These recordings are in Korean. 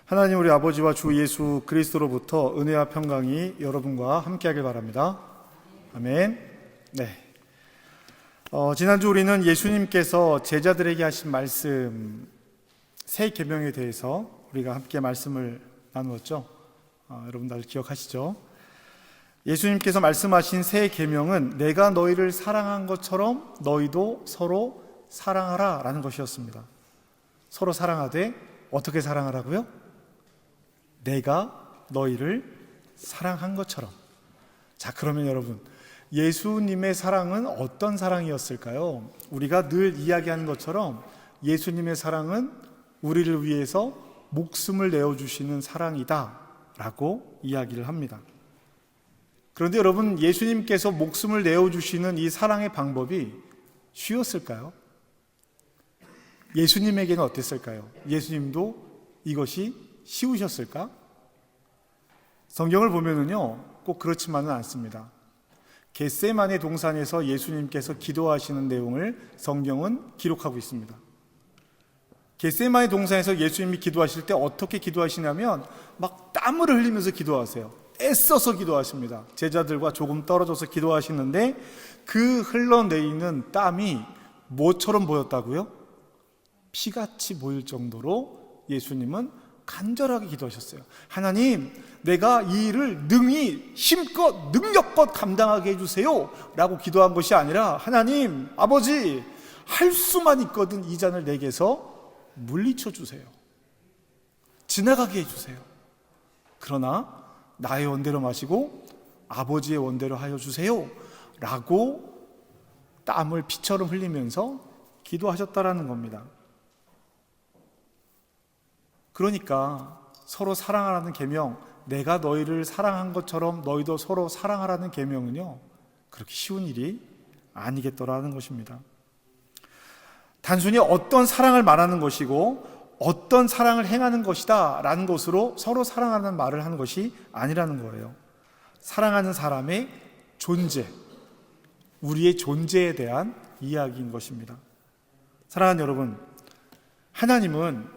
하나님 우리 아버지와 주 예수 그리스도로부터 은혜와 평강이 여러분과 함께하길 바랍니다. 아멘. 네. 지난주 우리는 예수님께서 제자들에게 하신 말씀 새 계명에 대해서 우리가 함께 말씀을 나누었죠. 여러분 다들 기억하시죠? 예수님께서 말씀하신 새 계명은 내가 너희를 사랑한 것처럼 너희도 서로 사랑하라 라는 것이었습니다. 서로 사랑하되 어떻게 사랑하라고요? 내가 너희를 사랑한 것처럼. 자, 그러면 여러분, 예수님의 사랑은 어떤 사랑이었을까요? 우리가 늘 이야기하는 것처럼 예수님의 사랑은 우리를 위해서 목숨을 내어주시는 사랑이다 라고 이야기를 합니다. 그런데 여러분, 예수님께서 목숨을 내어주시는 이 사랑의 방법이 쉬웠을까요? 예수님에게는 어땠을까요? 예수님도 이것이 쉬우셨을까? 성경을 보면은요, 꼭 그렇지만은 않습니다. 겟세마네 동산에서 예수님께서 기도하시는 내용을 성경은 기록하고 있습니다. 겟세마네 동산에서 예수님이 기도하실 때 어떻게 기도하시냐면 막 땀을 흘리면서 기도하세요. 애써서 기도하십니다. 제자들과 조금 떨어져서 기도하시는데 그 흘러내리는 땀이 뭐처럼 보였다고요? 피같이 보일 정도로 예수님은 간절하게 기도하셨어요. 하나님, 내가 이 일을 능히 힘껏 능력껏 감당하게 해주세요 라고 기도한 것이 아니라, 하나님 아버지, 할 수만 있거든 이 잔을 내게서 물리쳐 주세요. 지나가게 해주세요. 그러나 나의 원대로 마시고 아버지의 원대로 하여 주세요 라고 땀을 피처럼 흘리면서 기도하셨다라는 겁니다. 그러니까 서로 사랑하라는 계명, 내가 너희를 사랑한 것처럼 너희도 서로 사랑하라는 계명은요, 그렇게 쉬운 일이 아니겠더라는 것입니다. 단순히 어떤 사랑을 말하는 것이고 어떤 사랑을 행하는 것이다 라는 것으로 서로 사랑하는 말을 하는 것이 아니라는 거예요. 사랑하는 사람의 존재, 우리의 존재에 대한 이야기인 것입니다. 사랑하는 여러분, 하나님은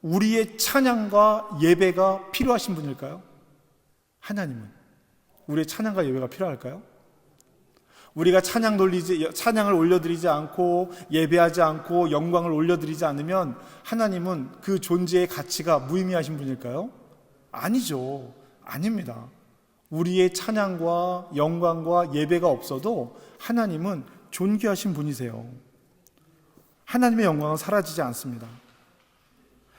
우리의 찬양과 예배가 필요하신 분일까요? 하나님은 우리의 찬양과 예배가 필요할까요? 우리가 찬양을 올려드리지 않고 예배하지 않고 영광을 올려드리지 않으면 하나님은 그 존재의 가치가 무의미하신 분일까요? 아니죠. 아닙니다. 우리의 찬양과 영광과 예배가 없어도 하나님은 존귀하신 분이세요. 하나님의 영광은 사라지지 않습니다.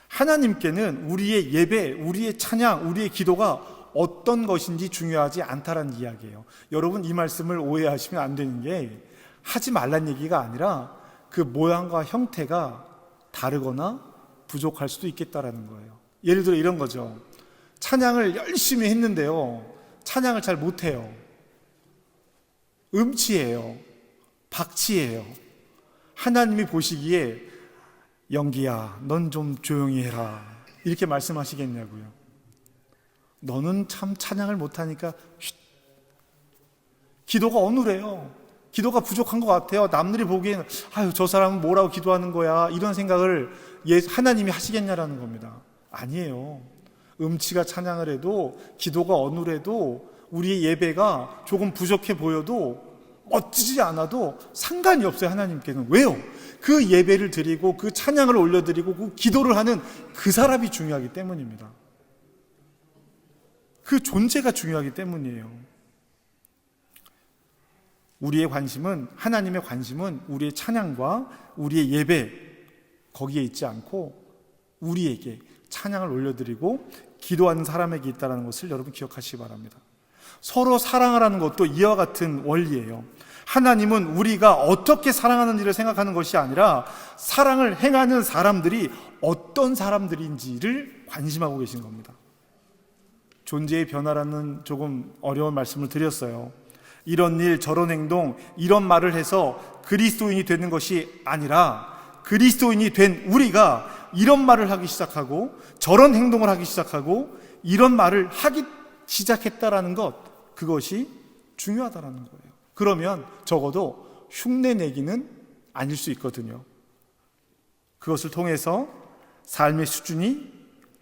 하나님께는 우리의 예배, 우리의 찬양, 우리의 기도가 어떤 것인지 중요하지 않다라는 이야기예요. 여러분, 이 말씀을 오해하시면 안 되는 게, 하지 말란 얘기가 아니라 그 모양과 형태가 다르거나 부족할 수도 있겠다라는 거예요. 예를 들어 이런 거죠. 찬양을 열심히 했는데요, 찬양을 잘 못해요. 음치예요. 박치예요. 하나님이 보시기에 영기야, 넌 좀 조용히 해라 이렇게 말씀하시겠냐고요. 너는 참 찬양을 못하니까 쉿. 기도가 어눌해요. 기도가 부족한 것 같아요. 남들이 보기에는 아유, 저 사람은 뭐라고 기도하는 거야, 이런 생각을 하나님이 하시겠냐라는 겁니다. 아니에요. 음치가 찬양을 해도, 기도가 어눌해도, 우리의 예배가 조금 부족해 보여도, 멋지지 않아도 상관이 없어요. 하나님께는. 왜요? 그 예배를 드리고 그 찬양을 올려드리고 그 기도를 하는 그 사람이 중요하기 때문입니다. 그 존재가 중요하기 때문이에요. 우리의 관심은, 하나님의 관심은 우리의 찬양과 우리의 예배, 거기에 있지 않고 우리에게 찬양을 올려드리고 기도하는 사람에게 있다는 것을 여러분 기억하시기 바랍니다. 서로 사랑하라는 것도 이와 같은 원리예요. 하나님은 우리가 어떻게 사랑하는지를 생각하는 것이 아니라 사랑을 행하는 사람들이 어떤 사람들인지를 관심하고 계신 겁니다. 존재의 변화라는 조금 어려운 말씀을 드렸어요. 이런 일, 저런 행동, 이런 말을 해서 그리스도인이 되는 것이 아니라 그리스도인이 된 우리가 이런 말을 하기 시작하고 저런 행동을 하기 시작하고 이런 말을 하기 시작했다라는 것, 그것이 중요하다라는 거예요. 그러면 적어도 흉내내기는 아닐 수 있거든요. 그것을 통해서 삶의 수준이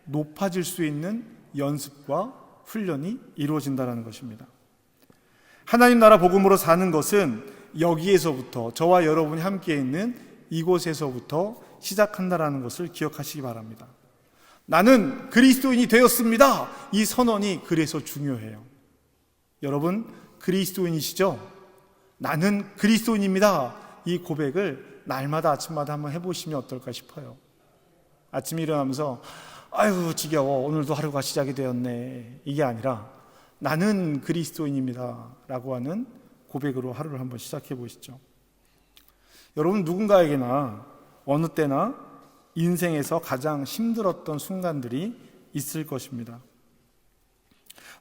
높아질 수 있는 연습과 훈련이 이루어진다는 것입니다. 하나님 나라 복음으로 사는 것은 여기에서부터, 저와 여러분이 함께 있는 이곳에서부터 시작한다는 것을 기억하시기 바랍니다. 나는 그리스도인이 되었습니다. 이 선언이 그래서 중요해요. 여러분 그리스도인이시죠? 나는 그리스도인입니다. 이 고백을 날마다 아침마다 한번 해보시면 어떨까 싶어요. 아침에 일어나면서 아유 지겨워, 오늘도 하루가 시작이 되었네, 이게 아니라 나는 그리스도인입니다 라고 하는 고백으로 하루를 한번 시작해 보시죠. 여러분 누군가에게나 어느 때나 인생에서 가장 힘들었던 순간들이 있을 것입니다.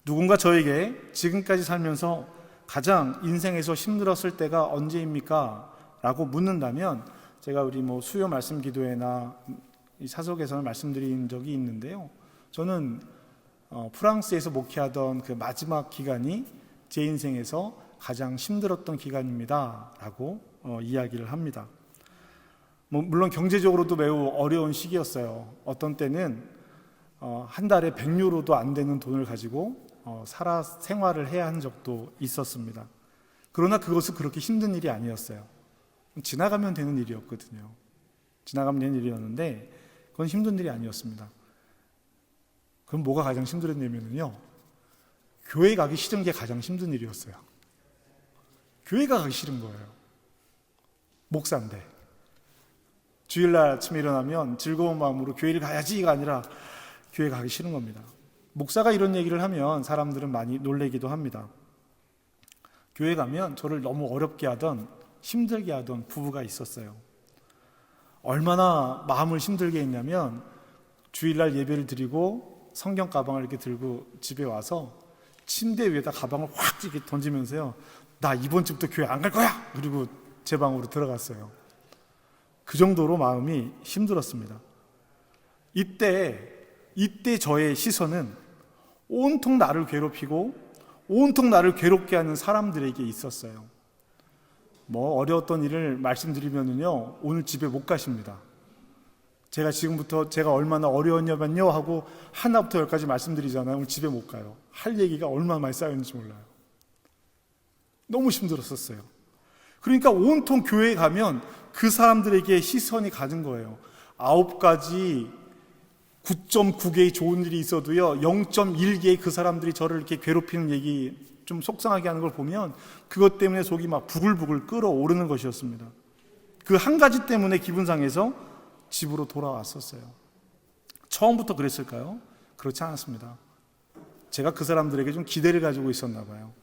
누군가 저에게 지금까지 살면서 가장 인생에서 힘들었을 때가 언제입니까? 라고 묻는다면 제가 우리 수요 말씀 기도회나 이 사석에서는 말씀드린 적이 있는데요. 저는 프랑스에서 목회하던 그 마지막 기간이 제 인생에서 가장 힘들었던 기간입니다 라고 이야기를 합니다. 물론 경제적으로도 매우 어려운 시기였어요. 어떤 때는 한 달에 100유로도 안 되는 돈을 가지고 살아 생활을 해야 한 적도 있었습니다. 그러나 그것은 그렇게 힘든 일이 아니었어요. 지나가면 되는 일이었거든요. 지나가면 되는 일이었는데 그건 힘든 일이 아니었습니다. 그럼 뭐가 가장 힘들었냐면요, 교회 가기 싫은 게 가장 힘든 일이었어요. 교회가 가기 싫은 거예요. 목사인데 주일날 아침에 일어나면 즐거운 마음으로 교회를 가야지가 아니라 교회 가기 싫은 겁니다. 목사가 이런 얘기를 하면 사람들은 많이 놀래기도 합니다. 교회 가면 저를 너무 어렵게 하던, 힘들게 하던 부부가 있었어요. 얼마나 마음을 힘들게 했냐면 주일날 예배를 드리고 성경 가방을 이렇게 들고 집에 와서 침대 위에다 가방을 확 이렇게 던지면서요, 나 이번 주부터 교회 안 갈 거야! 그리고 제 방으로 들어갔어요. 그 정도로 마음이 힘들었습니다. 이때 저의 시선은 온통 나를 괴롭히고 온통 나를 괴롭게 하는 사람들에게 있었어요. 어려웠던 일을 말씀드리면요, 오늘 집에 못 가십니다. 제가 지금부터 제가 얼마나 어려웠냐면요 하고 하나부터 10까지 말씀드리잖아요. 오늘 집에 못 가요. 할 얘기가 얼마나 많이 쌓였는지 몰라요. 너무 힘들었었어요. 그러니까 온통 교회에 가면 그 사람들에게 시선이 가는 거예요. 9가지 9.9개의 좋은 일이 있어도요 0.1개의 그 사람들이 저를 이렇게 괴롭히는 얘기, 좀 속상하게 하는 걸 보면 그것 때문에 속이 막 부글부글 끓어오르는 것이었습니다. 그 한 가지 때문에 기분 상해서 집으로 돌아왔었어요. 처음부터 그랬을까요? 그렇지 않았습니다. 제가 그 사람들에게 좀 기대를 가지고 있었나 봐요.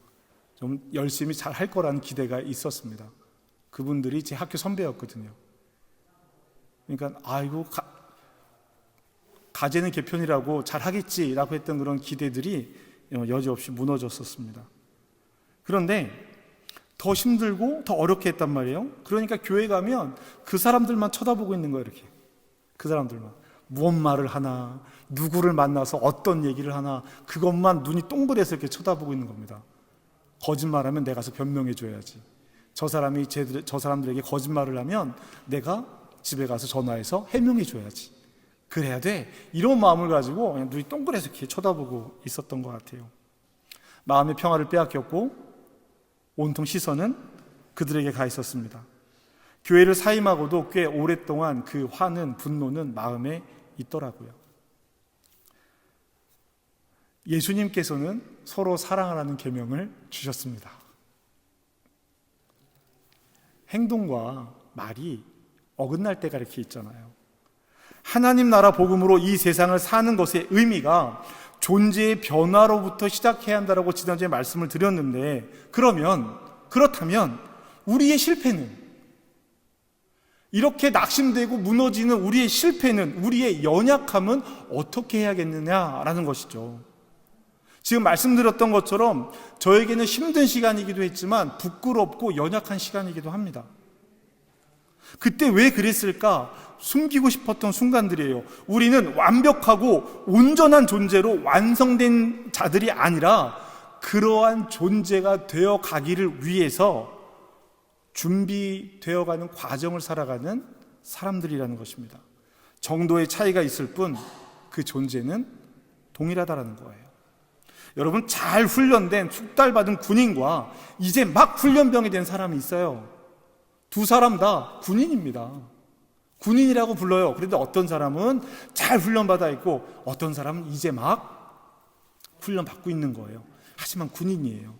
좀 열심히 잘 할 거라는 기대가 있었습니다. 그분들이 제 학교 선배였거든요. 그러니까 아이고 가재는 개편이라고 잘 하겠지라고 했던 그런 기대들이 여지없이 무너졌었습니다. 그런데 더 힘들고 더 어렵게 했단 말이에요. 그러니까 교회 가면 그 사람들만 쳐다보고 있는 거예요. 이렇게 그 사람들만 무슨 말을 하나, 누구를 만나서 어떤 얘기를 하나, 그것만 눈이 동그래서 이렇게 쳐다보고 있는 겁니다. 거짓말하면 내가 가서 변명해 줘야지. 저 사람들에게 거짓말을 하면 내가 집에 가서 전화해서 해명해 줘야지. 그래야 돼. 이런 마음을 가지고 그냥 눈이 동그래서 이렇게 쳐다보고 있었던 것 같아요. 마음의 평화를 빼앗겼고 온통 시선은 그들에게 가 있었습니다. 교회를 사임하고도 꽤 오랫동안 그 화는, 분노는 마음에 있더라고요. 예수님께서는 서로 사랑하라는 계명을 주셨습니다. 행동과 말이 어긋날 때가 이렇게 있잖아요. 하나님 나라 복음으로 이 세상을 사는 것의 의미가 존재의 변화로부터 시작해야 한다라고 지난주에 말씀을 드렸는데, 그렇다면 우리의 실패는, 이렇게 낙심되고 무너지는 우리의 실패는, 우리의 연약함은 어떻게 해야겠느냐라는 것이죠. 지금 말씀드렸던 것처럼 저에게는 힘든 시간이기도 했지만 부끄럽고 연약한 시간이기도 합니다. 그때 왜 그랬을까? 숨기고 싶었던 순간들이에요. 우리는 완벽하고 온전한 존재로 완성된 자들이 아니라 그러한 존재가 되어 가기를 위해서 준비되어가는 과정을 살아가는 사람들이라는 것입니다. 정도의 차이가 있을 뿐 그 그 존재는 동일하다라는 거예요. 여러분, 잘 훈련된 숙달받은 군인과 이제 막 훈련병이 된 사람이 있어요. 두 사람 다 군인입니다. 군인이라고 불러요. 그런데 어떤 사람은 잘 훈련받아 있고 어떤 사람은 이제 막 훈련받고 있는 거예요. 하지만 군인이에요.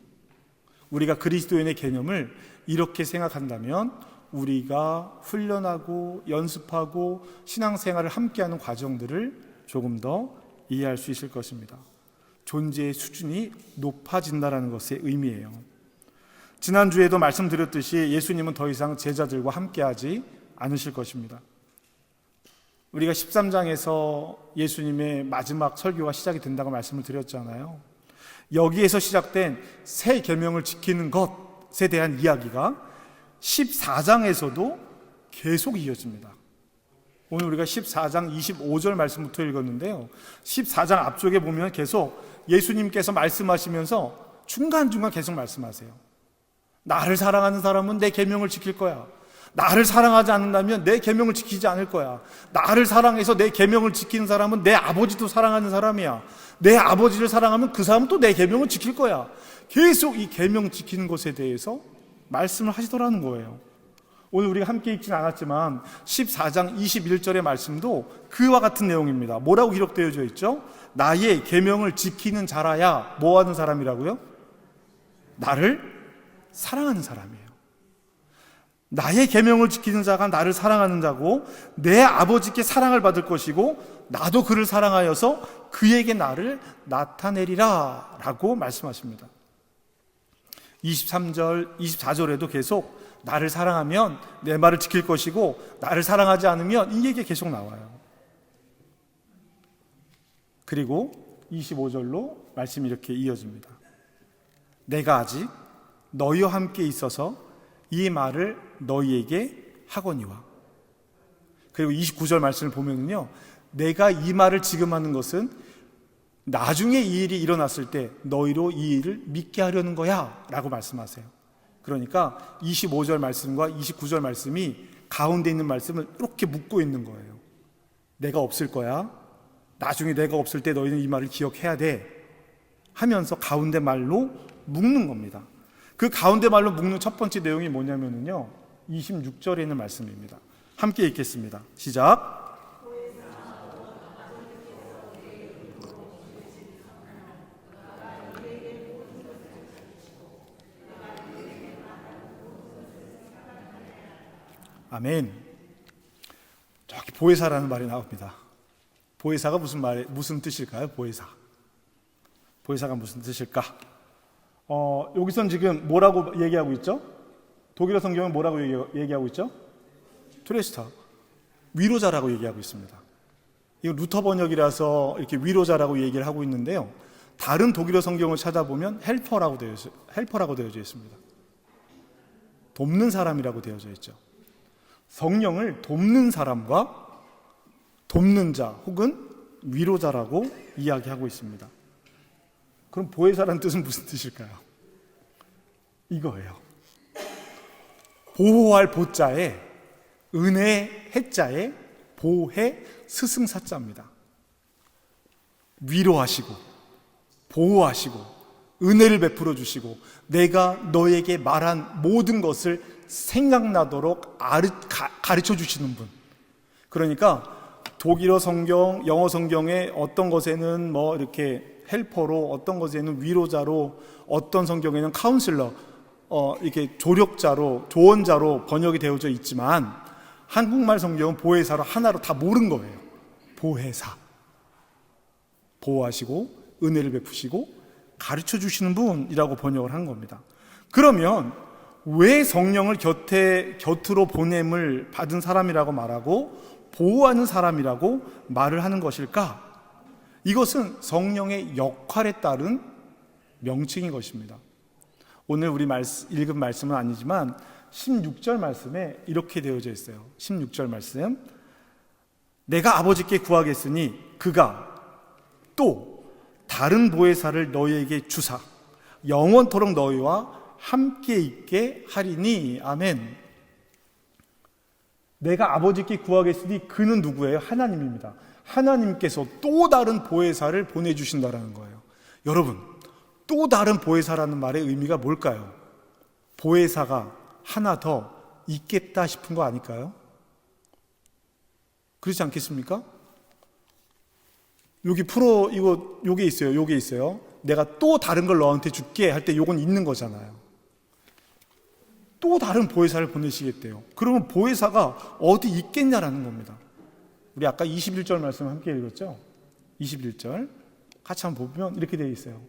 우리가 그리스도인의 개념을 이렇게 생각한다면 우리가 훈련하고 연습하고 신앙생활을 함께하는 과정들을 조금 더 이해할 수 있을 것입니다. 존재의 수준이 높아진다는 것의 의미예요. 지난주에도 말씀드렸듯이 예수님은 더 이상 제자들과 함께하지 않으실 것입니다. 우리가 13장에서 예수님의 마지막 설교가 시작이 된다고 말씀을 드렸잖아요. 여기에서 시작된 새 계명을 지키는 것에 대한 이야기가 14장에서도 계속 이어집니다. 오늘 우리가 14장 25절 말씀부터 읽었는데요, 14장 앞쪽에 보면 계속 예수님께서 말씀하시면서 중간중간 계속 말씀하세요. 나를 사랑하는 사람은 내 계명을 지킬 거야. 나를 사랑하지 않는다면 내 계명을 지키지 않을 거야. 나를 사랑해서 내 계명을 지키는 사람은 내 아버지도 사랑하는 사람이야. 내 아버지를 사랑하면 그 사람은 또 내 계명을 지킬 거야. 계속 이 계명 지키는 것에 대해서 말씀을 하시더라는 거예요. 오늘 우리가 함께 읽지는 않았지만 14장 21절의 말씀도 그와 같은 내용입니다. 뭐라고 기록되어져 있죠? 나의 계명을 지키는 자라야 뭐하는 사람이라고요? 나를 사랑하는 사람이에요. 나의 계명을 지키는 자가 나를 사랑하는 자고 내 아버지께 사랑을 받을 것이고 나도 그를 사랑하여서 그에게 나를 나타내리라 라고 말씀하십니다. 23절, 24절에도 계속 나를 사랑하면 내 말을 지킬 것이고 나를 사랑하지 않으면 이 얘기 계속 나와요. 그리고 25절로 말씀이 이렇게 이어집니다. 내가 아직 너희와 함께 있어서 이 말을 너희에게 하거니와. 그리고 29절 말씀을 보면요, 내가 이 말을 지금 하는 것은 나중에 이 일이 일어났을 때 너희로 이 일을 믿게 하려는 거야 라고 말씀하세요. 그러니까 25절 말씀과 29절 말씀이 가운데 있는 말씀을 이렇게 묶고 있는 거예요. 내가 없을 거야. 나중에 내가 없을 때 너희는 이 말을 기억해야 돼 하면서 가운데 말로 묶는 겁니다. 그 가운데 말로 묶는 첫 번째 내용이 뭐냐면요, 26절에 있는 말씀입니다. 함께 읽겠습니다. 시작. 아멘. 저기 보혜사라는 말이 나옵니다. 보혜사가 무슨 뜻일까요? 보혜사가 무슨 뜻일까? 여기선 지금 뭐라고 얘기하고 있죠? 독일어 성경은 뭐라고 얘기하고 있죠? 트레스터, 위로자라고 얘기하고 있습니다. 이거 루터 번역이라서 이렇게 위로자라고 얘기를 하고 있는데요, 다른 독일어 성경을 찾아보면 헬퍼라고 되어져 있습니다. 돕는 사람이라고 되어져 있죠. 성령을 돕는 사람과 돕는 자 혹은 위로자라고 이야기하고 있습니다. 그럼 보혜사라는 뜻은 무슨 뜻일까요? 이거예요. 보호할 보자에 은혜 해자에 보혜 스승사자입니다. 위로하시고 보호하시고 은혜를 베풀어 주시고 내가 너에게 말한 모든 것을 생각나도록 가르쳐 주시는 분. 그러니까 독일어 성경, 영어 성경에 어떤 것에는 뭐 이렇게 헬퍼로, 어떤 것에는 위로자로, 어떤 성경에는 카운슬러, 이렇게 조력자로, 조언자로 번역이 되어져 있지만 한국말 성경은 보혜사로 하나로 다 모른 거예요. 보혜사. 보호하시고 은혜를 베푸시고 가르쳐 주시는 분이라고 번역을 한 겁니다. 그러면 왜 성령을 곁으로 보냄을 받은 사람이라고 말하고 보호하는 사람이라고 말을 하는 것일까? 이것은 성령의 역할에 따른 명칭인 것입니다. 오늘 우리 읽은 말씀은 아니지만 16절 말씀에 이렇게 되어져 있어요. 16절 말씀, 내가 아버지께 구하겠으니 그가 또 다른 보혜사를 너희에게 주사 영원토록 너희와 함께 있게 하리니. 아멘. 내가 아버지께 구하겠으니 그는 누구예요? 하나님입니다. 하나님께서 또 다른 보혜사를 보내주신다라는 거예요. 여러분, 또 다른 보혜사라는 말의 의미가 뭘까요? 보혜사가 하나 더 있겠다 싶은 거 아닐까요? 그렇지 않겠습니까? 여기 요게 있어요. 내가 또 다른 걸 너한테 줄게 할 때 요건 있는 거잖아요. 또 다른 보혜사를 보내시겠대요. 그러면 보혜사가 어디 있겠냐라는 겁니다. 우리 아까 21절 말씀 함께 읽었죠? 21절 같이 한번 보면 이렇게 되어 있어요.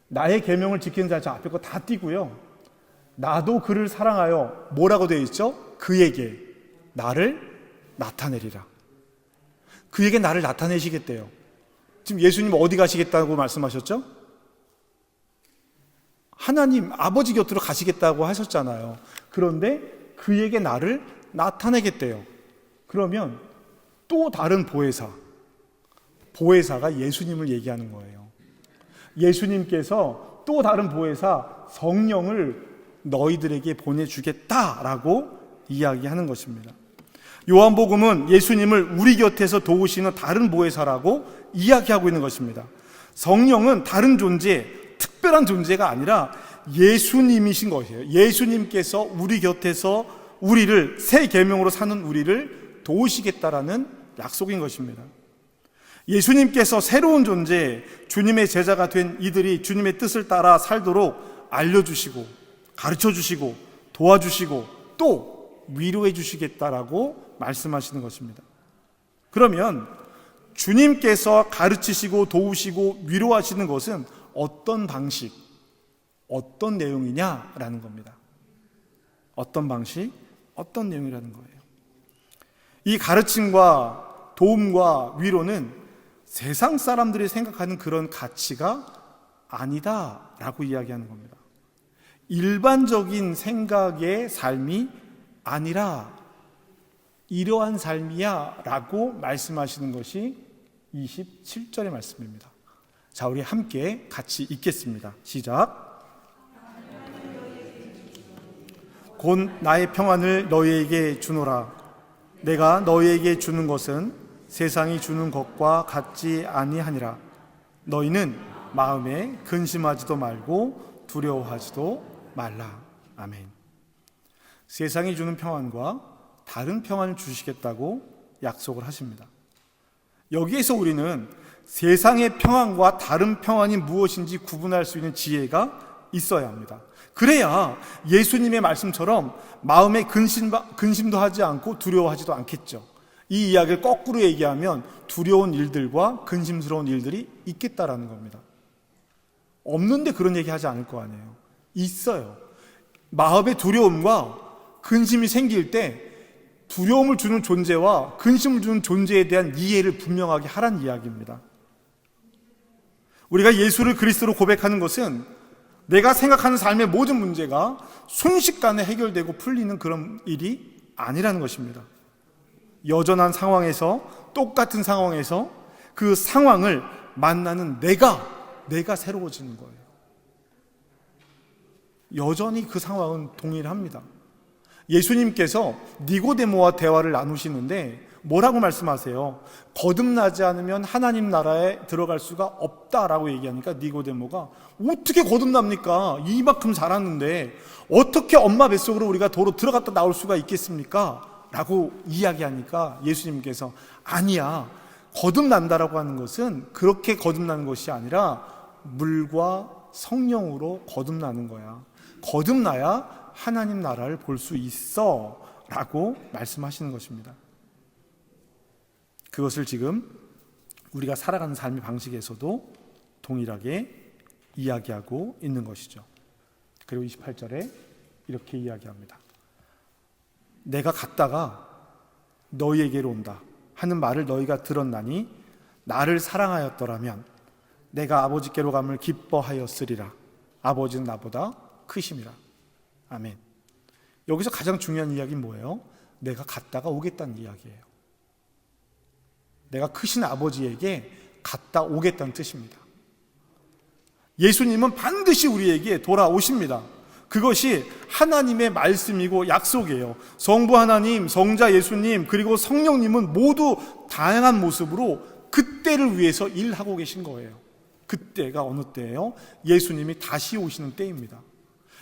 나의 계명을 지키는 자, 저 앞에 거 다 띄고요. 나도 그를 사랑하여 뭐라고 되어 있죠? 그에게 나를 나타내리라. 그에게 나를 나타내시겠대요. 지금 예수님 어디 가시겠다고 말씀하셨죠? 하나님 아버지 곁으로 가시겠다고 하셨잖아요. 그런데 그에게 나를 나타내겠대요. 그러면 또 다른 보혜사가 예수님을 얘기하는 거예요. 예수님께서 또 다른 보혜사 성령을 너희들에게 보내주겠다라고 이야기하는 것입니다. 요한복음은 예수님을 우리 곁에서 도우시는 다른 보혜사라고 이야기하고 있는 것입니다. 성령은 다른 존재, 특별한 존재가 아니라 예수님이신 것이에요. 예수님께서 우리 곁에서 우리를 새 계명으로 사는 우리를 도우시겠다라는 약속인 것입니다. 예수님께서 새로운 존재, 주님의 제자가 된 이들이 주님의 뜻을 따라 살도록 알려주시고 가르쳐주시고 도와주시고 또 위로해 주시겠다라고 말씀하시는 것입니다. 그러면 주님께서 가르치시고 도우시고 위로하시는 것은 어떤 방식, 어떤 내용이냐라는 겁니다. 어떤 방식, 어떤 내용이라는 거예요. 이 가르침과 도움과 위로는 세상 사람들이 생각하는 그런 가치가 아니다라고 이야기하는 겁니다. 일반적인 생각의 삶이 아니라 이러한 삶이야 라고 말씀하시는 것이 27절의 말씀입니다. 자, 우리 함께 같이 읽겠습니다. 시작. 곧 나의 평안을 너희에게 주노라. 내가 너희에게 주는 것은 세상이 주는 것과 같지 아니하니라. 너희는 마음에 근심하지도 말고 두려워하지도 말라. 아멘. 세상이 주는 평안과 다른 평안을 주시겠다고 약속을 하십니다. 여기에서 우리는 세상의 평안과 다른 평안이 무엇인지 구분할 수 있는 지혜가 있어야 합니다. 그래야 예수님의 말씀처럼 마음에 근심도 하지 않고 두려워하지도 않겠죠. 이 이야기를 거꾸로 얘기하면 두려운 일들과 근심스러운 일들이 있겠다라는 겁니다. 없는데 그런 얘기 하지 않을 거 아니에요. 있어요. 마음의 두려움과 근심이 생길 때 두려움을 주는 존재와 근심을 주는 존재에 대한 이해를 분명하게 하란 이야기입니다. 우리가 예수를 그리스도로 고백하는 것은 내가 생각하는 삶의 모든 문제가 순식간에 해결되고 풀리는 그런 일이 아니라는 것입니다. 여전한 상황에서, 똑같은 상황에서 그 상황을 만나는 내가 새로워지는 거예요. 여전히 그 상황은 동일합니다. 예수님께서 니고데모와 대화를 나누시는데 뭐라고 말씀하세요? 거듭나지 않으면 하나님 나라에 들어갈 수가 없다라고 얘기하니까 니고데모가 어떻게 거듭납니까? 이만큼 자랐는데 어떻게 엄마 뱃속으로 우리가 도로 들어갔다 나올 수가 있겠습니까? 라고 이야기하니까 예수님께서 아니야, 거듭난다라고 하는 것은 그렇게 거듭나는 것이 아니라 물과 성령으로 거듭나는 거야. 거듭나야 하나님 나라를 볼 수 있어 라고 말씀하시는 것입니다. 그것을 지금 우리가 살아가는 삶의 방식에서도 동일하게 이야기하고 있는 것이죠. 그리고 28절에 이렇게 이야기합니다. 내가 갔다가 너희에게로 온다 하는 말을 너희가 들었나니 나를 사랑하였더라면 내가 아버지께로 감을 기뻐하였으리라. 아버지는 나보다 크심이라. 아멘. 여기서 가장 중요한 이야기는 뭐예요? 내가 갔다가 오겠다는 이야기예요. 내가 크신 아버지에게 갔다 오겠다는 뜻입니다. 예수님은 반드시 우리에게 돌아오십니다. 그것이 하나님의 말씀이고 약속이에요. 성부 하나님, 성자 예수님, 그리고 성령님은 모두 다양한 모습으로 그때를 위해서 일하고 계신 거예요. 그때가 어느 때예요? 예수님이 다시 오시는 때입니다.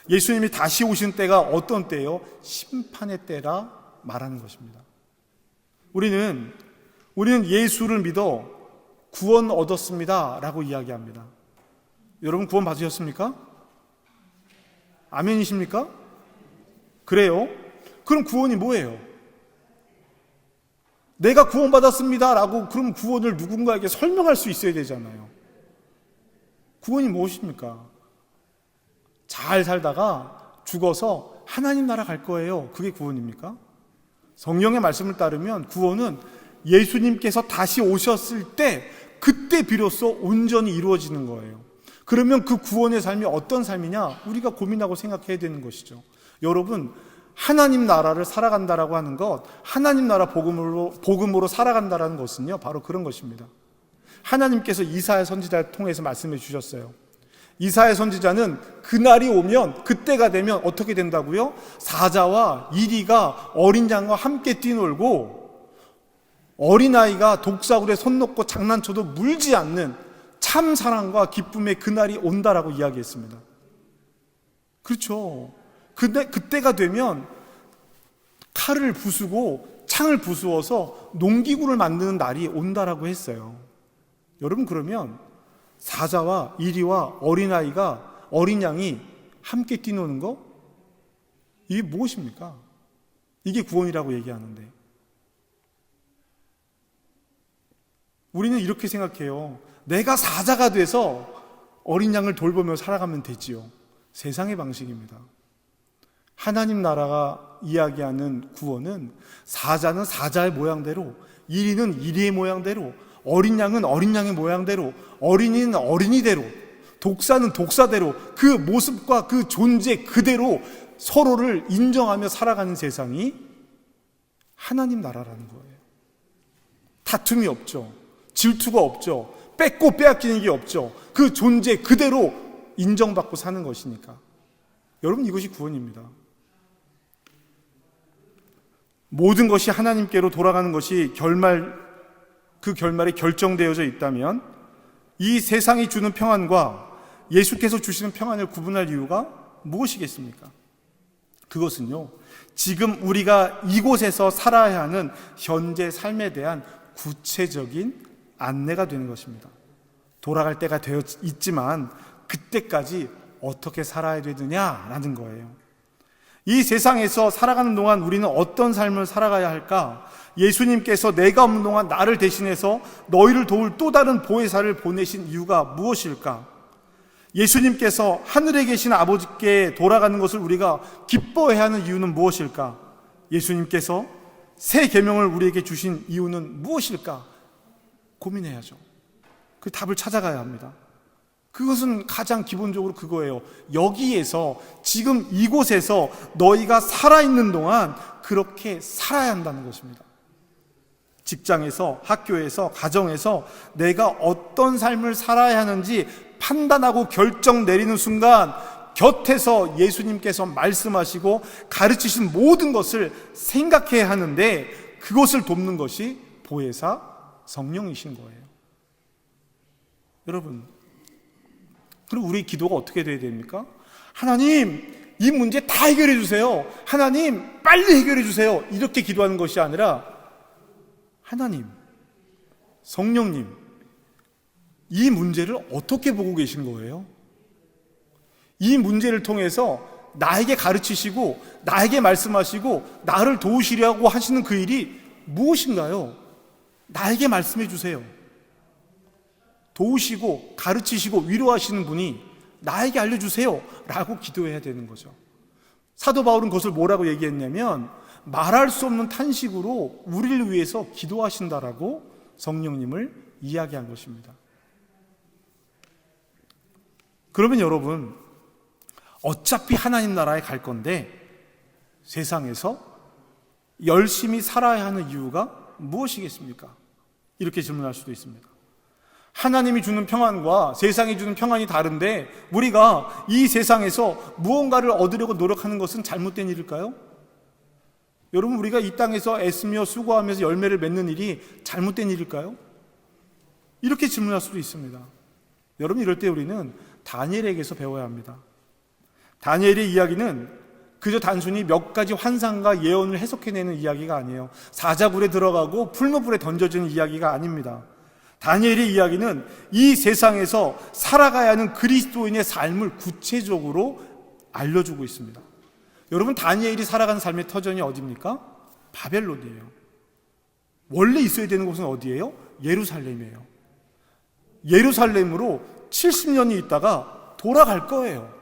예수님이 다시 오시는 때가 어떤 때예요? 심판의 때라 말하는 것입니다. 우리는 예수를 믿어 구원 얻었습니다 라고 이야기합니다. 여러분 구원 받으셨습니까? 아멘이십니까? 그래요? 그럼 구원이 뭐예요? 내가 구원 받았습니다 라고 그럼 구원을 누군가에게 설명할 수 있어야 되잖아요. 구원이 무엇입니까? 잘 살다가 죽어서 하나님 나라 갈 거예요. 그게 구원입니까? 성경의 말씀을 따르면 구원은 예수님께서 다시 오셨을 때 그때 비로소 온전히 이루어지는 거예요. 그러면 그 구원의 삶이 어떤 삶이냐? 우리가 고민하고 생각해야 되는 것이죠. 여러분, 하나님 나라를 살아간다라고 하는 것, 하나님 나라 복음으로 살아간다라는 것은요, 바로 그런 것입니다. 하나님께서 이사야 선지자를 통해서 말씀해 주셨어요. 이사야 선지자는 그날이 오면, 그때가 되면 어떻게 된다고요? 사자와 이리가 어린 양과 함께 뛰놀고 어린아이가 독사굴에 손 놓고 장난쳐도 물지 않는 참 사랑과 기쁨의 그날이 온다라고 이야기했습니다. 그렇죠. 근데 그때가 되면 칼을 부수고 창을 부수어서 농기구를 만드는 날이 온다라고 했어요. 여러분, 그러면 사자와 이리와 어린아이가, 어린 양이 함께 뛰노는 거? 이게 무엇입니까? 이게 구원이라고 얘기하는데, 우리는 이렇게 생각해요. 내가 사자가 돼서 어린 양을 돌보며 살아가면 되지요. 세상의 방식입니다. 하나님 나라가 이야기하는 구원은 사자는 사자의 모양대로, 이리는 이리의 모양대로, 어린 양은 어린 양의 모양대로, 어린이는 어린이대로, 독사는 독사대로 그 모습과 그 존재 그대로 서로를 인정하며 살아가는 세상이 하나님 나라라는 거예요. 다툼이 없죠. 질투가 없죠. 뺏고 빼앗기는 게 없죠. 그 존재 그대로 인정받고 사는 것이니까. 여러분, 이것이 구원입니다. 모든 것이 하나님께로 돌아가는 것이 그 결말이 결정되어져 있다면 이 세상이 주는 평안과 예수께서 주시는 평안을 구분할 이유가 무엇이겠습니까? 그것은요, 지금 우리가 이곳에서 살아야 하는 현재 삶에 대한 구체적인 안내가 되는 것입니다. 돌아갈 때가 되어 있지만 그때까지 어떻게 살아야 되느냐라는 거예요. 이 세상에서 살아가는 동안 우리는 어떤 삶을 살아가야 할까? 예수님께서 내가 없는 동안 나를 대신해서 너희를 도울 또 다른 보혜사를 보내신 이유가 무엇일까? 예수님께서 하늘에 계신 아버지께 돌아가는 것을 우리가 기뻐해야 하는 이유는 무엇일까? 예수님께서 새 계명을 우리에게 주신 이유는 무엇일까? 고민해야죠. 그 답을 찾아가야 합니다. 그것은 가장 기본적으로 그거예요. 여기에서, 지금 이곳에서 너희가 살아있는 동안 그렇게 살아야 한다는 것입니다. 직장에서, 학교에서, 가정에서 내가 어떤 삶을 살아야 하는지 판단하고 결정 내리는 순간 곁에서 예수님께서 말씀하시고 가르치신 모든 것을 생각해야 하는데, 그것을 돕는 것이 보혜사 성령이신 거예요. 여러분, 그럼 우리 기도가 어떻게 돼야 됩니까? 하나님, 이 문제 다 해결해 주세요. 하나님, 빨리 해결해 주세요. 이렇게 기도하는 것이 아니라, 하나님, 성령님, 이 문제를 어떻게 보고 계신 거예요? 이 문제를 통해서 나에게 가르치시고 나에게 말씀하시고 나를 도우시려고 하시는 그 일이 무엇인가요? 나에게 말씀해 주세요. 도우시고 가르치시고 위로하시는 분이 나에게 알려주세요 라고 기도해야 되는 거죠. 사도 바울은 그것을 뭐라고 얘기했냐면, 말할 수 없는 탄식으로 우리를 위해서 기도하신다라고 성령님을 이야기한 것입니다. 그러면 여러분, 어차피 하나님 나라에 갈 건데 세상에서 열심히 살아야 하는 이유가 무엇이겠습니까? 이렇게 질문할 수도 있습니다. 하나님이 주는 평안과 세상이 주는 평안이 다른데 우리가 이 세상에서 무언가를 얻으려고 노력하는 것은 잘못된 일일까요? 여러분, 우리가 이 땅에서 애쓰며 수고하면서 열매를 맺는 일이 잘못된 일일까요? 이렇게 질문할 수도 있습니다. 여러분, 이럴 때 우리는 다니엘에게서 배워야 합니다. 다니엘의 이야기는 그저 단순히 몇 가지 환상과 예언을 해석해내는 이야기가 아니에요. 사자굴에 들어가고 풀무불에 던져지는 이야기가 아닙니다. 다니엘의 이야기는 이 세상에서 살아가야 하는 그리스도인의 삶을 구체적으로 알려주고 있습니다. 여러분, 다니엘이 살아가는 삶의 터전이 어디입니까? 바벨론이에요. 원래 있어야 되는 곳은 어디예요? 예루살렘이에요. 예루살렘으로 70년이 있다가 돌아갈 거예요.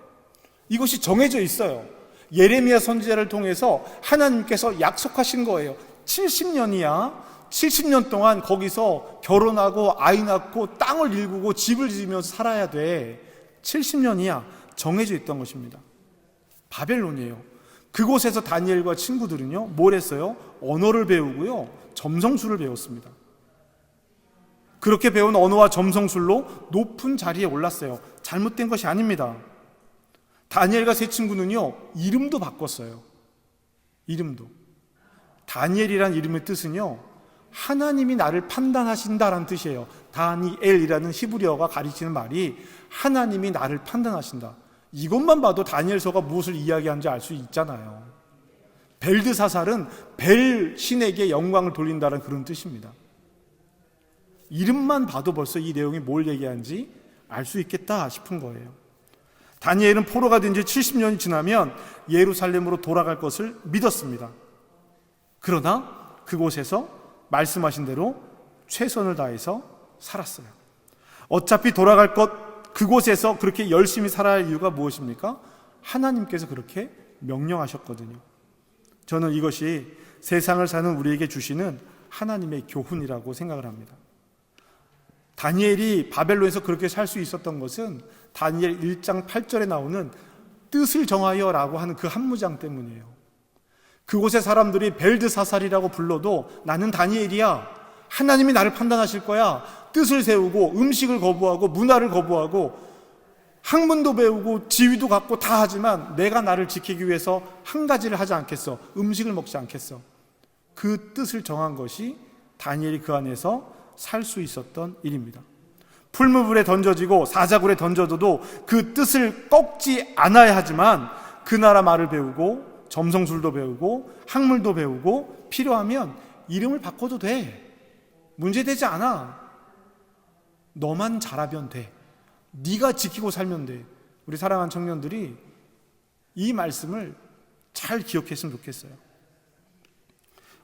이것이 정해져 있어요. 예레미야 선지자를 통해서 하나님께서 약속하신 거예요. 70년이야. 70년 동안 거기서 결혼하고 아이 낳고 땅을 일구고 집을 지으면서 살아야 돼. 70년이야. 정해져 있던 것입니다. 바벨론이에요. 그곳에서 다니엘과 친구들은요, 뭘 했어요? 언어를 배우고요, 점성술을 배웠습니다. 그렇게 배운 언어와 점성술로 높은 자리에 올랐어요. 잘못된 것이 아닙니다. 다니엘과 세 친구는요, 이름도 바꿨어요. 이름도. 다니엘이란 이름의 뜻은요, 하나님이 나를 판단하신다라는 뜻이에요. 다니엘이라는 히브리어가 가리키는 말이 하나님이 나를 판단하신다. 이것만 봐도 다니엘서가 무엇을 이야기하는지 알 수 있잖아요. 벨드사살은 벨 신에게 영광을 돌린다는 그런 뜻입니다. 이름만 봐도 벌써 이 내용이 뭘 얘기하는지 알 수 있겠다 싶은 거예요. 다니엘은 포로가 된 지 70년이 지나면 예루살렘으로 돌아갈 것을 믿었습니다. 그러나 그곳에서 말씀하신 대로 최선을 다해서 살았어요. 어차피 돌아갈 것, 그곳에서 그렇게 열심히 살아야 할 이유가 무엇입니까? 하나님께서 그렇게 명령하셨거든요. 저는 이것이 세상을 사는 우리에게 주시는 하나님의 교훈이라고 생각을 합니다. 다니엘이 바벨론에서 그렇게 살 수 있었던 것은 다니엘 1장 8절에 나오는 뜻을 정하여 라고 하는 그 한 문장 때문이에요. 그곳의 사람들이 벨드사살이라고 불러도 나는 다니엘이야. 하나님이 나를 판단하실 거야. 뜻을 세우고 음식을 거부하고 문화를 거부하고 학문도 배우고 지위도 갖고 다 하지만 내가 나를 지키기 위해서 한 가지를 하지 않겠어. 음식을 먹지 않겠어. 그 뜻을 정한 것이 다니엘이 그 안에서 살 수 있었던 일입니다. 풀무불에 던져지고 사자굴에 던져져도 그 뜻을 꺾지 않아야 하지만 그 나라 말을 배우고 점성술도 배우고 학문도 배우고 필요하면 이름을 바꿔도 돼. 문제되지 않아. 너만 잘하면 돼. 네가 지키고 살면 돼. 우리 사랑하는 청년들이 이 말씀을 잘 기억했으면 좋겠어요.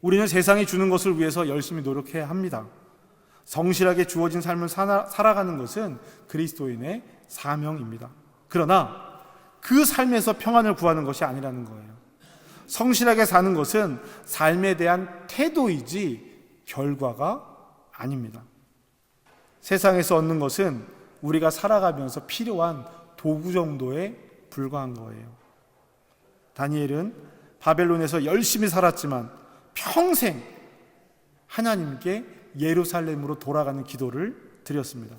우리는 세상이 주는 것을 위해서 열심히 노력해야 합니다. 성실하게 주어진 삶을 살아가는 것은 그리스도인의 사명입니다. 그러나 그 삶에서 평안을 구하는 것이 아니라는 거예요. 성실하게 사는 것은 삶에 대한 태도이지 결과가 아닙니다. 세상에서 얻는 것은 우리가 살아가면서 필요한 도구 정도에 불과한 거예요. 다니엘은 바벨론에서 열심히 살았지만 평생 하나님께 예루살렘으로 돌아가는 기도를 드렸습니다.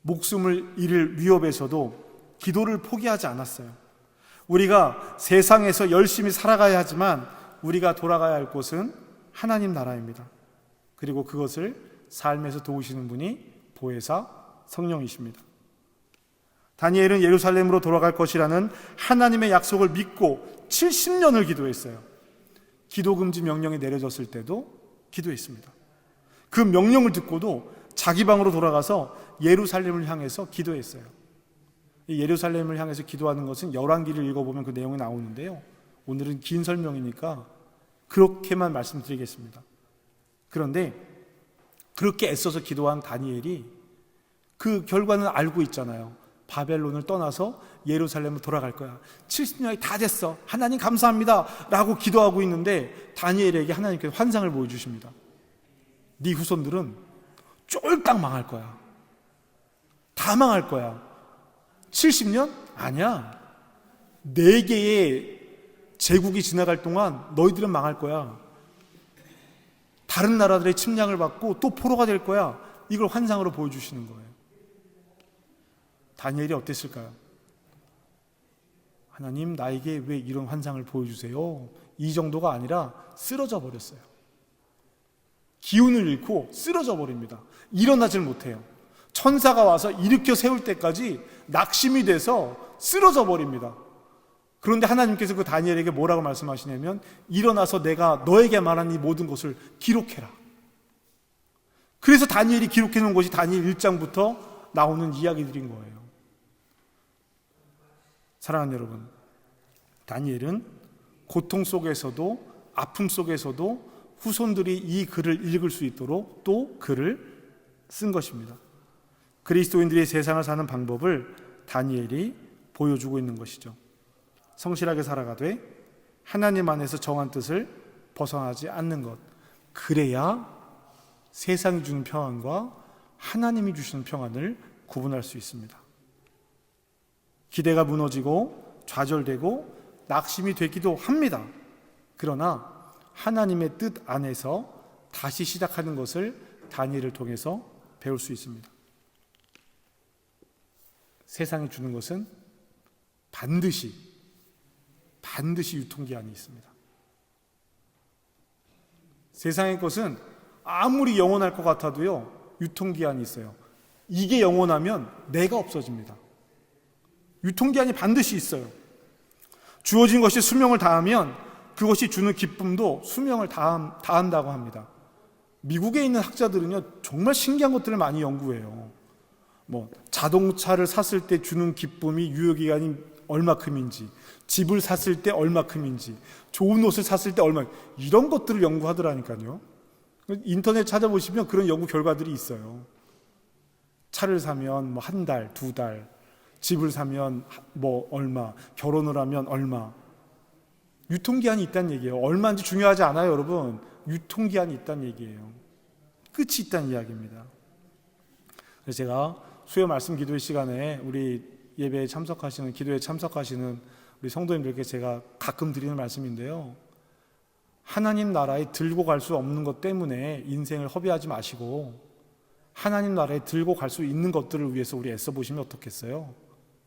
목숨을 잃을 위협에서도 기도를 포기하지 않았어요. 우리가 세상에서 열심히 살아가야 하지만 우리가 돌아가야 할 곳은 하나님 나라입니다. 그리고 그것을 삶에서 도우시는 분이 보혜사 성령이십니다. 다니엘은 예루살렘으로 돌아갈 것이라는 하나님의 약속을 믿고 70년을 기도했어요. 기도금지 명령이 내려졌을 때도 기도했습니다. 그 명령을 듣고도 자기 방으로 돌아가서 예루살렘을 향해서 기도했어요. 이 예루살렘을 향해서 기도하는 것은 열왕기를 읽어보면 그 내용이 나오는데요. 오늘은 긴 설명이니까 그렇게만 말씀드리겠습니다. 그런데 그렇게 애써서 기도한 다니엘이 그 결과는 알고 있잖아요. 바벨론을 떠나서 예루살렘으로 돌아갈 거야. 70년이 다 됐어. 하나님 감사합니다. 라고 기도하고 있는데 다니엘에게 하나님께서 환상을 보여주십니다. 네 후손들은 쫄딱 망할 거야. 다 망할 거야. 70년? 아니야. 4개의 제국이 지나갈 동안 너희들은 망할 거야. 다른 나라들의 침략을 받고 또 포로가 될 거야. 이걸 환상으로 보여주시는 거예요. 다니엘이 어땠을까요? 하나님, 나에게 왜 이런 환상을 보여주세요? 이 정도가 아니라 쓰러져 버렸어요. 기운을 잃고 쓰러져 버립니다. 일어나질 못해요. 천사가 와서 일으켜 세울 때까지 낙심이 돼서 쓰러져 버립니다. 그런데 하나님께서 그 다니엘에게 뭐라고 말씀하시냐면, 일어나서 내가 너에게 말한 이 모든 것을 기록해라. 그래서 다니엘이 기록해 놓은 것이 다니엘 1장부터 나오는 이야기들인 거예요. 사랑하는 여러분, 다니엘은 고통 속에서도 아픔 속에서도 후손들이 이 글을 읽을 수 있도록 또 글을 쓴 것입니다. 그리스도인들이 세상을 사는 방법을 다니엘이 보여주고 있는 것이죠. 성실하게 살아가되 하나님 안에서 정한 뜻을 벗어나지 않는 것, 그래야 세상이 주는 평안과 하나님이 주시는 평안을 구분할 수 있습니다. 기대가 무너지고 좌절되고 낙심이 되기도 합니다. 그러나 하나님의 뜻 안에서 다시 시작하는 것을 다니엘을 통해서 배울 수 있습니다. 세상이 주는 것은 반드시 유통기한이 있습니다. 세상의 것은 아무리 영원할 것 같아도요, 유통기한이 있어요. 이게 영원하면 내가 없어집니다. 유통기한이 반드시 있어요. 주어진 것이 수명을 다하면 그것이 주는 기쁨도 수명을 다한다고 합니다. 미국에 있는 학자들은요, 정말 신기한 것들을 많이 연구해요. 자동차를 샀을 때 주는 기쁨이 유효기간이 얼마큼인지, 집을 샀을 때 얼마큼인지, 좋은 옷을 샀을 때 얼마, 이런 것들을 연구하더라니까요. 인터넷 찾아보시면 그런 연구 결과들이 있어요. 차를 사면 한 달, 두 달, 집을 사면 얼마, 결혼을 하면 얼마. 유통기한이 있다는 얘기예요. 얼마인지 중요하지 않아요, 여러분. 유통기한이 있다는 얘기예요. 끝이 있다는 이야기입니다. 그래서 제가 수요 말씀 기도회 시간에 우리 예배에 참석하시는, 기도에 참석하시는 우리 성도님들께 제가 가끔 드리는 말씀인데요, 하나님 나라에 들고 갈 수 없는 것 때문에 인생을 허비하지 마시고 하나님 나라에 들고 갈 수 있는 것들을 위해서 우리 애써 보시면 어떻겠어요?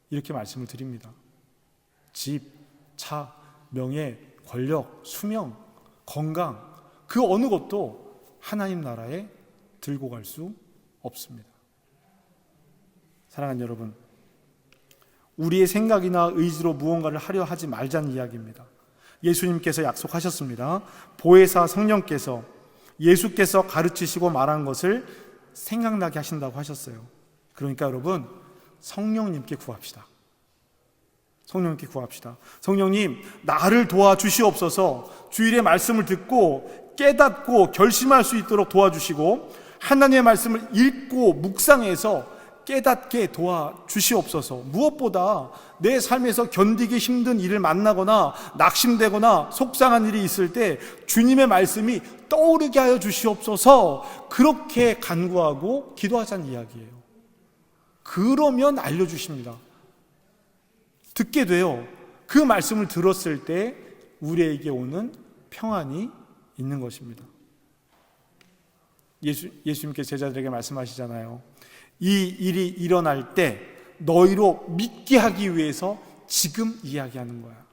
이렇게 말씀을 드립니다. 집, 차, 명예, 권력, 수명, 건강, 그 어느 것도 하나님 나라에 들고 갈 수 없습니다. 사랑하는 여러분, 우리의 생각이나 의지로 무언가를 하려 하지 말자는 이야기입니다. 예수님께서 약속하셨습니다. 보혜사 성령께서 예수께서 가르치시고 말한 것을 생각나게 하신다고 하셨어요. 그러니까 여러분, 성령님께 구합시다. 성령님께 구합시다. 성령님, 나를 도와주시옵소서. 주일의 말씀을 듣고 깨닫고 결심할 수 있도록 도와주시고, 하나님의 말씀을 읽고 묵상해서 깨닫게 도와주시옵소서. 무엇보다 내 삶에서 견디기 힘든 일을 만나거나 낙심되거나 속상한 일이 있을 때 주님의 말씀이 떠오르게 하여 주시옵소서, 그렇게 간구하고 기도하자는 이야기예요. 그러면 알려주십니다. 듣게 돼요. 그 말씀을 들었을 때 우리에게 오는 평안이 있는 것입니다. 예수님께서 제자들에게 말씀하시잖아요. 이 일이 일어날 때 너희로 믿게 하기 위해서 지금 이야기하는 거야.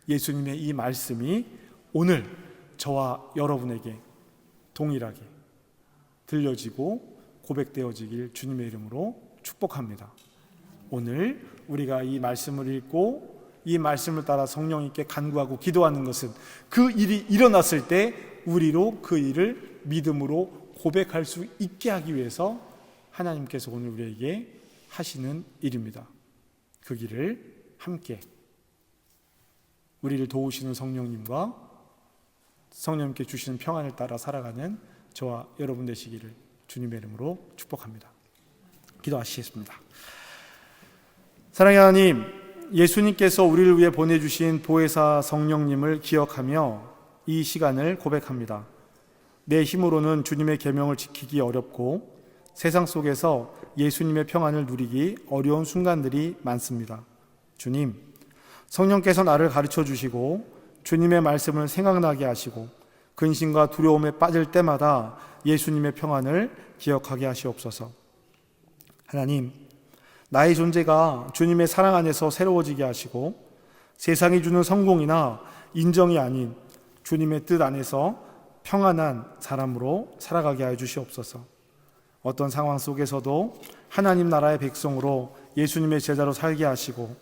예수님의 이 말씀이 오늘 저와 여러분에게 동일하게 들려지고 고백되어지길 주님의 이름으로 축복합니다. 오늘 우리가 이 말씀을 읽고 이 말씀을 따라 성령님께 간구하고 기도하는 것은 그 일이 일어났을 때 우리로 그 일을 믿음으로 고백할 수 있게 하기 위해서 하나님께서 오늘 우리에게 하시는 일입니다. 그 길을 함께 우리를 도우시는 성령님과 성령님께 주시는 평안을 따라 살아가는 저와 여러분 되시기를 주님의 이름으로 축복합니다. 기도하시겠습니다. 사랑의 하나님, 예수님께서 우리를 위해 보내주신 보혜사 성령님을 기억하며 이 시간을 고백합니다. 내 힘으로는 주님의 계명을 지키기 어렵고 세상 속에서 예수님의 평안을 누리기 어려운 순간들이 많습니다. 주님, 성령께서 나를 가르쳐 주시고 주님의 말씀을 생각나게 하시고 근심과 두려움에 빠질 때마다 예수님의 평안을 기억하게 하시옵소서. 하나님, 나의 존재가 주님의 사랑 안에서 새로워지게 하시고 세상이 주는 성공이나 인정이 아닌 주님의 뜻 안에서 평안한 사람으로 살아가게 하여 주시옵소서. 어떤 상황 속에서도 하나님 나라의 백성으로 예수님의 제자로 살게 하시고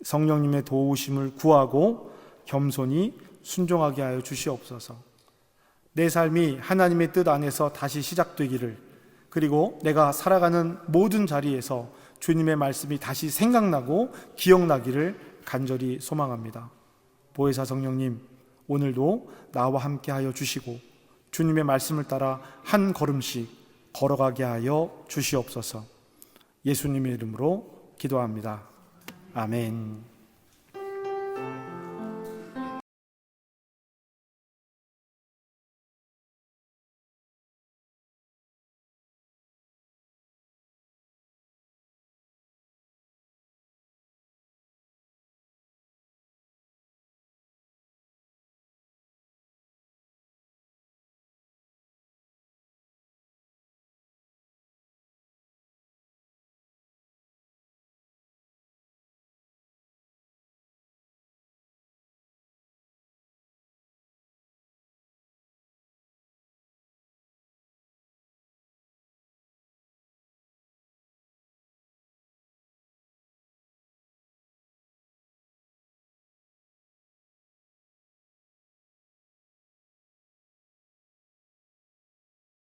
성령님의 도우심을 구하고 겸손히 순종하게 하여 주시옵소서. 내 삶이 하나님의 뜻 안에서 다시 시작되기를, 그리고 내가 살아가는 모든 자리에서 주님의 말씀이 다시 생각나고 기억나기를 간절히 소망합니다. 보혜사 성령님, 오늘도 나와 함께 하여 주시고 주님의 말씀을 따라 한 걸음씩 걸어가게 하여 주시옵소서. 예수님의 이름으로 기도합니다. 아멘.